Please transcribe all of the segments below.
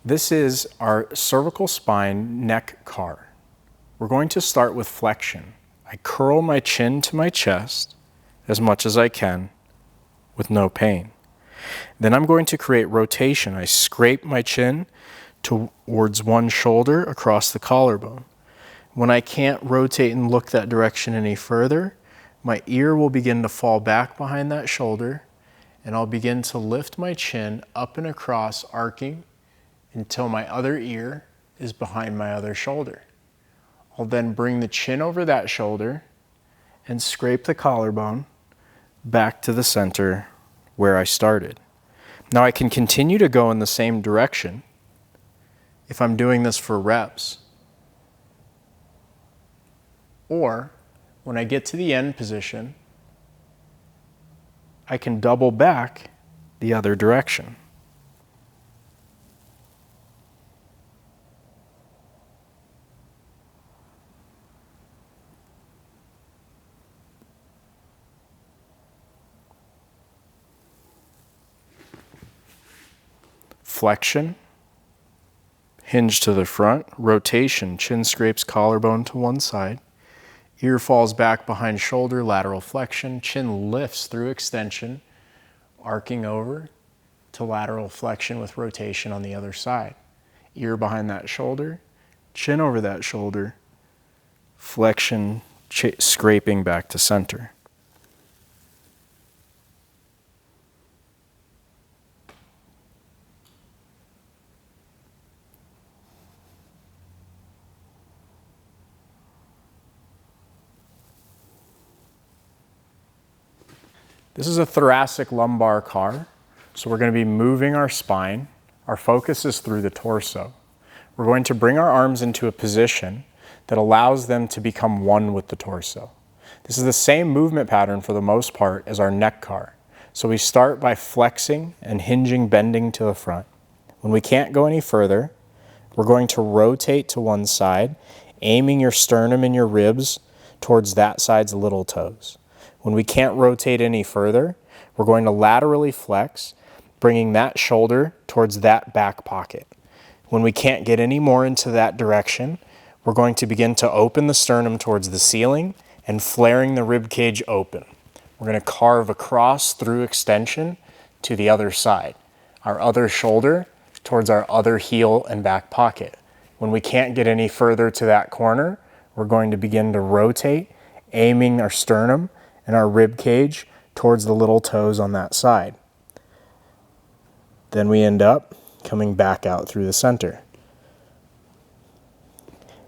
This is our cervical spine neck car. We're going to start with flexion. I curl my chin to my chest as much as I can with no pain. Then I'm going to create rotation. I scrape my chin towards one shoulder across the collarbone. When I can't rotate and look that direction any further, my ear will begin to fall back behind that shoulder, and I'll begin to lift my chin up and across, arcing until my other ear is behind my other shoulder. I'll then bring the chin over that shoulder and scrape the collarbone back to the center where I started. Now I can continue to go in the same direction if I'm doing this for reps. Or when I get to the end position, I can double back the other direction. Flexion, hinge to the front, rotation, chin scrapes collarbone to one side, ear falls back behind shoulder, lateral flexion, chin lifts through extension, arcing over to lateral flexion with rotation on the other side. Ear behind that shoulder, chin over that shoulder, flexion, scraping back to center. This is a thoracic lumbar car, so we're going to be moving our spine. Our focus is through the torso. We're going to bring our arms into a position that allows them to become one with the torso. This is the same movement pattern for the most part as our neck car. So we start by flexing and hinging, bending to the front. When we can't go any further, we're going to rotate to one side, aiming your sternum and your ribs towards that side's little toes. When we can't rotate any further, we're going to laterally flex, bringing that shoulder towards that back pocket. When we can't get any more into that direction, we're going to begin to open the sternum towards the ceiling and flaring the rib cage open. We're going to carve across through extension to the other side, our other shoulder towards our other heel and back pocket. When we can't get any further to that corner, we're going to begin to rotate, aiming our sternum and our rib cage towards the little toes on that side. Then we end up coming back out through the center.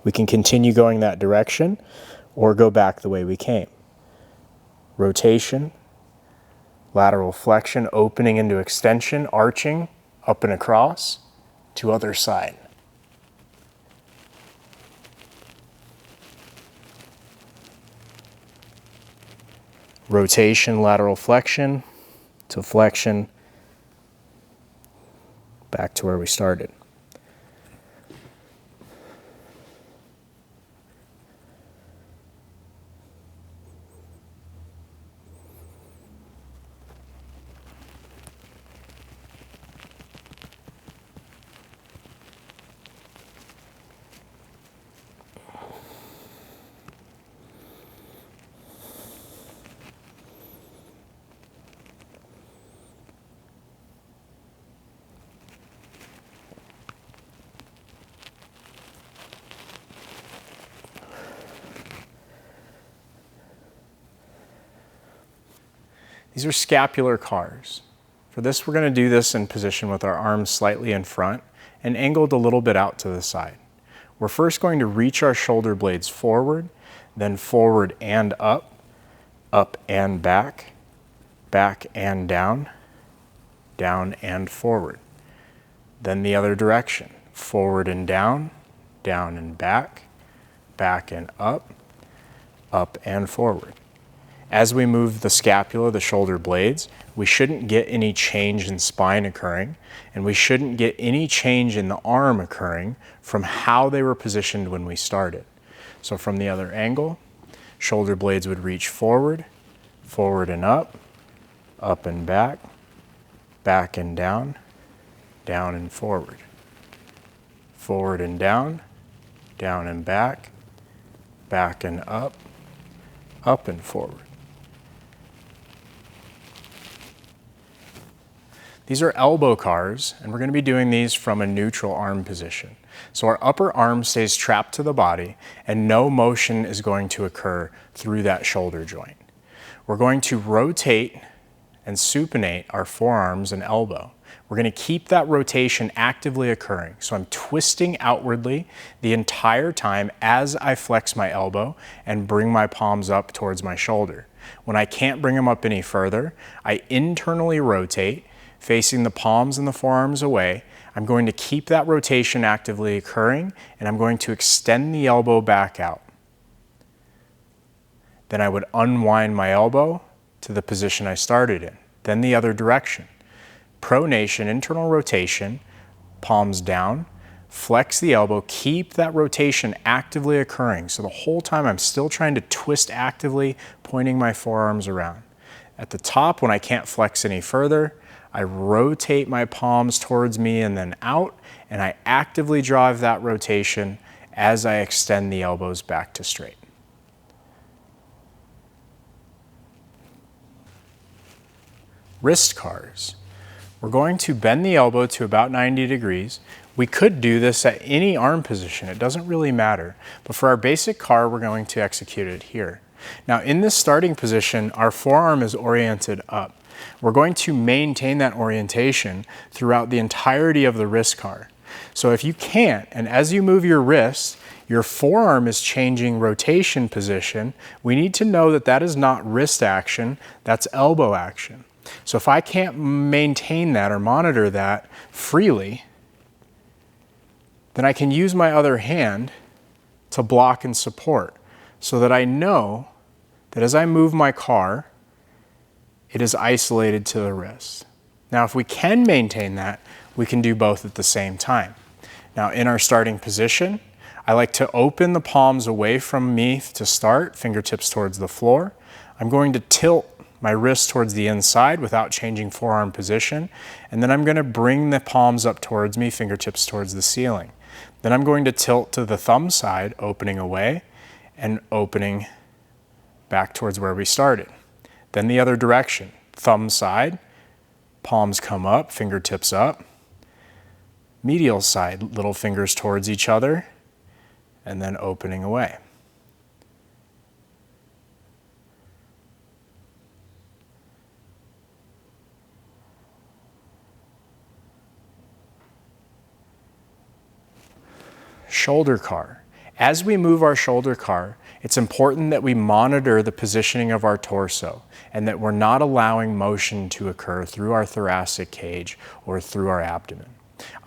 We can continue going that direction or go back the way we came. Rotation, lateral flexion, opening into extension, arching, up and across to other side. Rotation, lateral flexion to flexion, back to where we started. These are scapular CARs. For this, we're going to do this in position with our arms slightly in front and angled a little bit out to the side. We're first going to reach our shoulder blades forward, then forward and up and back, back and down, down and forward. Then the other direction, forward and down and back, back and up and forward. As we move the scapula, the shoulder blades, we shouldn't get any change in spine occurring, and we shouldn't get any change in the arm occurring from how they were positioned when we started. So from the other angle, shoulder blades would reach forward, forward and up and back, back and down and forward. forward and down, down and back and up and forward. These are elbow CARs, and we're going to be doing these from a neutral arm position. So our upper arm stays trapped to the body, and no motion is going to occur through that shoulder joint. We're going to rotate and supinate our forearms and elbow. We're going to keep that rotation actively occurring. So I'm twisting outwardly the entire time as I flex my elbow and bring my palms up towards my shoulder. When I can't bring them up any further, I internally rotate, facing the palms and the forearms away. I'm going to keep that rotation actively occurring, and I'm going to extend the elbow back out. Then I would unwind my elbow to the position I started in. Then the other direction. Pronation, internal rotation, palms down, flex the elbow, keep that rotation actively occurring. So the whole time I'm still trying to twist actively, pointing my forearms around. At the top, when I can't flex any further, I rotate my palms towards me and then out, and I actively drive that rotation as I extend the elbows back to straight. Wrist CARs. We're going to bend the elbow to about 90 degrees. We could do this at any arm position. It doesn't really matter. But for our basic CAR, we're going to execute it here. Now, in this starting position, our forearm is oriented up. We're going to maintain that orientation throughout the entirety of the wrist CAR. So if you can't, and as you move your wrist, your forearm is changing rotation position, we need to know that that is not wrist action, that's elbow action. So if I can't maintain that or monitor that freely, then I can use my other hand to block and support so that I know that as I move my CAR, it is isolated to the wrist. Now, if we can maintain that, we can do both at the same time. Now, in our starting position, I like to open the palms away from me to start, fingertips towards the floor. I'm going to tilt my wrist towards the inside without changing forearm position, and then I'm going to bring the palms up towards me, fingertips towards the ceiling. Then I'm going to tilt to the thumb side, opening away and opening back towards where we started. Then the other direction, thumb side, palms come up, fingertips up. Medial side, little fingers towards each other, and then opening away. Shoulder CAR. As we move our shoulder CAR, it's important that we monitor the positioning of our torso and that we're not allowing motion to occur through our thoracic cage or through our abdomen.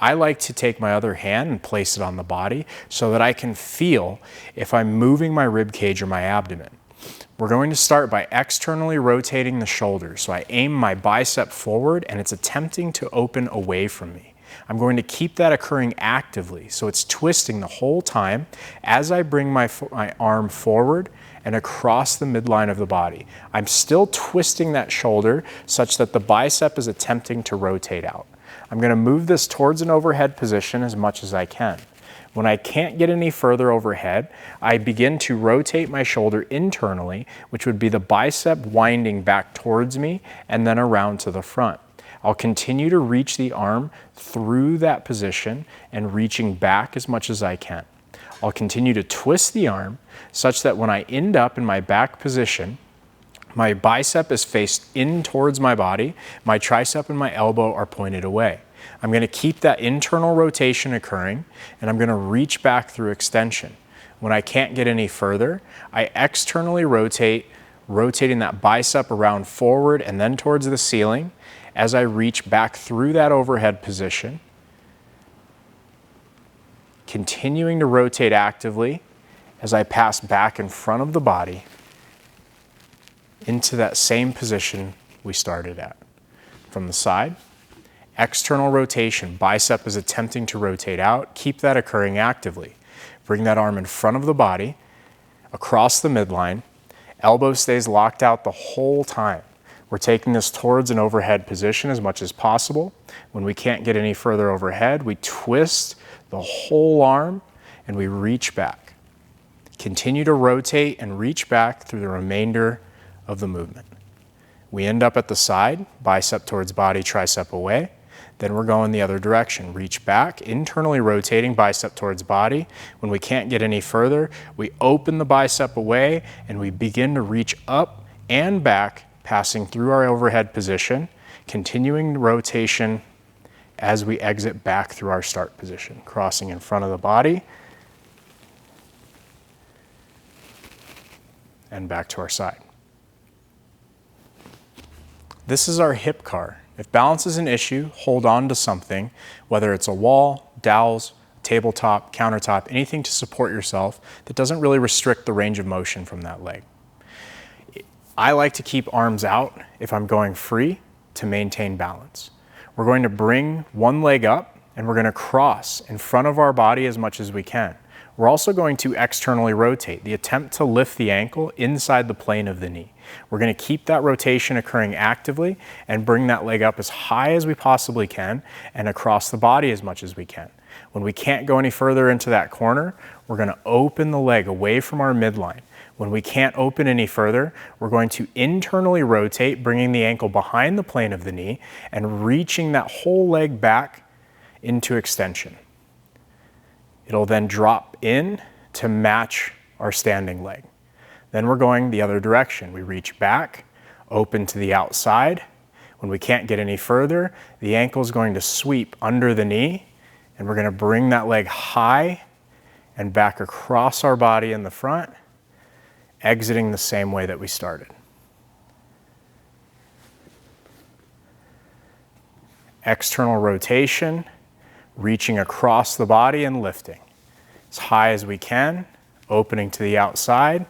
I like to take my other hand and place it on the body so that I can feel if I'm moving my rib cage or my abdomen. We're going to start by externally rotating the shoulder. So I aim my bicep forward and it's attempting to open away from me. I'm going to keep that occurring actively, so it's twisting the whole time as I bring my arm forward and across the midline of the body. I'm still twisting that shoulder such that the bicep is attempting to rotate out. I'm going to move this towards an overhead position as much as I can. When I can't get any further overhead, I begin to rotate my shoulder internally, which would be the bicep winding back towards me and then around to the front. I'll continue to reach the arm through that position and reaching back as much as I can. I'll continue to twist the arm such that when I end up in my back position, my bicep is faced in towards my body, my tricep and my elbow are pointed away. I'm going to keep that internal rotation occurring, and I'm going to reach back through extension. When I can't get any further, I externally rotate, rotating that bicep around forward and then towards the ceiling as I reach back through that overhead position, continuing to rotate actively as I pass back in front of the body into that same position we started at. From the side, external rotation, bicep is attempting to rotate out, keep that occurring actively. Bring that arm in front of the body, across the midline, elbow stays locked out the whole time. We're taking this towards an overhead position as much as possible. When we can't get any further overhead, we twist the whole arm and we reach back. Continue to rotate and reach back through the remainder of the movement. We end up at the side, bicep towards body, tricep away. Then we're going the other direction. Reach back, internally rotating, bicep towards body. When we can't get any further, we open the bicep away and we begin to reach up and back, passing through our overhead position, continuing rotation as we exit back through our start position, crossing in front of the body and back to our side. This is our hip car. If balance is an issue, hold on to something, whether it's a wall, dowels, tabletop, countertop, anything to support yourself that doesn't really restrict the range of motion from that leg. I like to keep arms out if I'm going free to maintain balance. We're going to bring one leg up and we're going to cross in front of our body as much as we can. We're also going to externally rotate, the attempt to lift the ankle inside the plane of the knee. We're going to keep that rotation occurring actively and bring that leg up as high as we possibly can and across the body as much as we can. When we can't go any further into that corner, we're going to open the leg away from our midline. When we can't open any further, we're going to internally rotate, bringing the ankle behind the plane of the knee and reaching that whole leg back into extension. It'll then drop in to match our standing leg. Then we're going the other direction. We reach back, open to the outside. When we can't get any further, the ankle is going to sweep under the knee, and we're going to bring that leg high and back across our body in the front, exiting the same way that we started. External rotation, reaching across the body and lifting as high as we can, opening to the outside,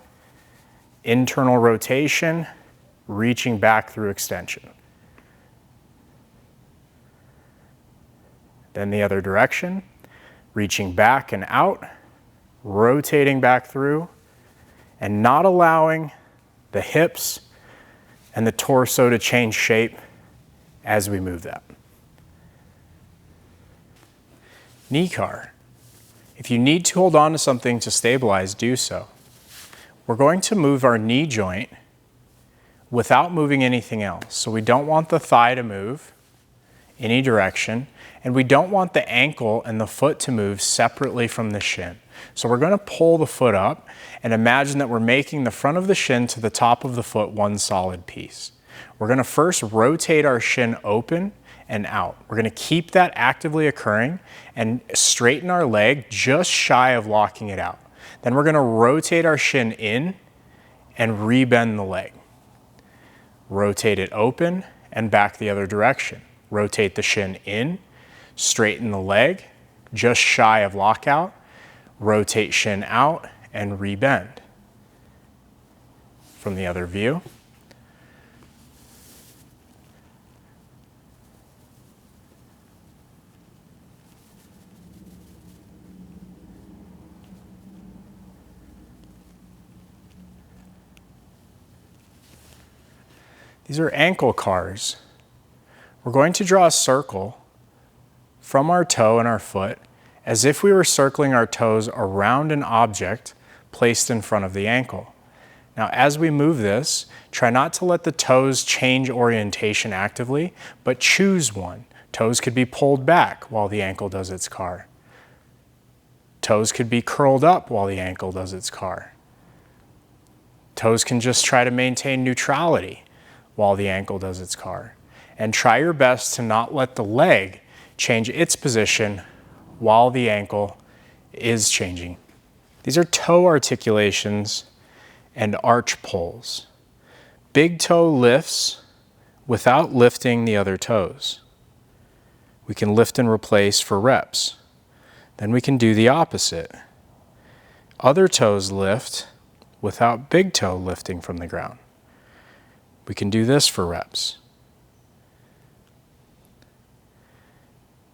internal rotation, reaching back through extension. Then the other direction, reaching back and out, rotating back through, and not allowing the hips and the torso to change shape as we move that. Knee car. If you need to hold on to something to stabilize, do so. We're going to move our knee joint without moving anything else. So we don't want the thigh to move any direction, and we don't want the ankle and the foot to move separately from the shin. So we're going to pull the foot up and imagine that we're making the front of the shin to the top of the foot one solid piece. We're going to first rotate our shin open and out. We're going to keep that actively occurring and straighten our leg just shy of locking it out. Then we're going to rotate our shin in and rebend the leg. Rotate it open and back the other direction. Rotate the shin in, straighten the leg just shy of lockout, rotate shin out and rebend. From the other view. These are ankle CARs. We're going to draw a circle from our toe and our foot as if we were circling our toes around an object placed in front of the ankle. Now, as we move this, try not to let the toes change orientation actively, but choose one. Toes could be pulled back while the ankle does its CAR. Toes could be curled up while the ankle does its CAR. Toes can just try to maintain neutrality while the ankle does its CAR. And try your best to not let the leg change its position while the ankle is changing. These are toe articulations and arch pulls. Big toe lifts without lifting the other toes. We can lift and replace for reps. Then we can do the opposite. Other toes lift without big toe lifting from the ground. We can do this for reps.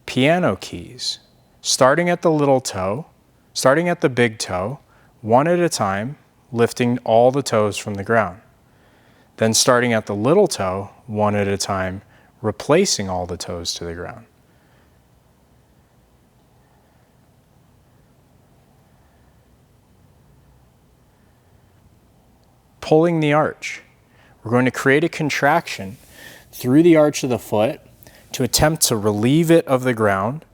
Piano keys. Starting at the little toe, starting at the big toe, one at a time, lifting all the toes from the ground. Then starting at the little toe, one at a time, replacing all the toes to the ground. Pulling the arch. We're going to create a contraction through the arch of the foot to attempt to relieve it of the ground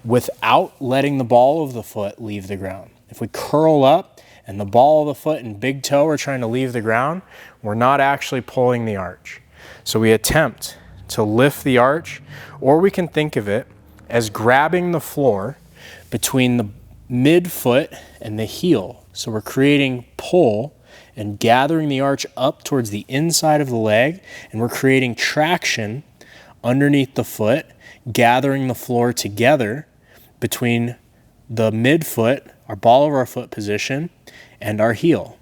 without letting the ball of the foot leave the ground. If we curl up and the ball of the foot and big toe are trying to leave the ground, we're not actually pulling the arch. So we attempt to lift the arch, or we can think of it as grabbing the floor between the midfoot and the heel. So we're creating pull and gathering the arch up towards the inside of the leg, and we're creating traction underneath the foot, gathering the floor together between the midfoot, our ball of our foot position, and our heel.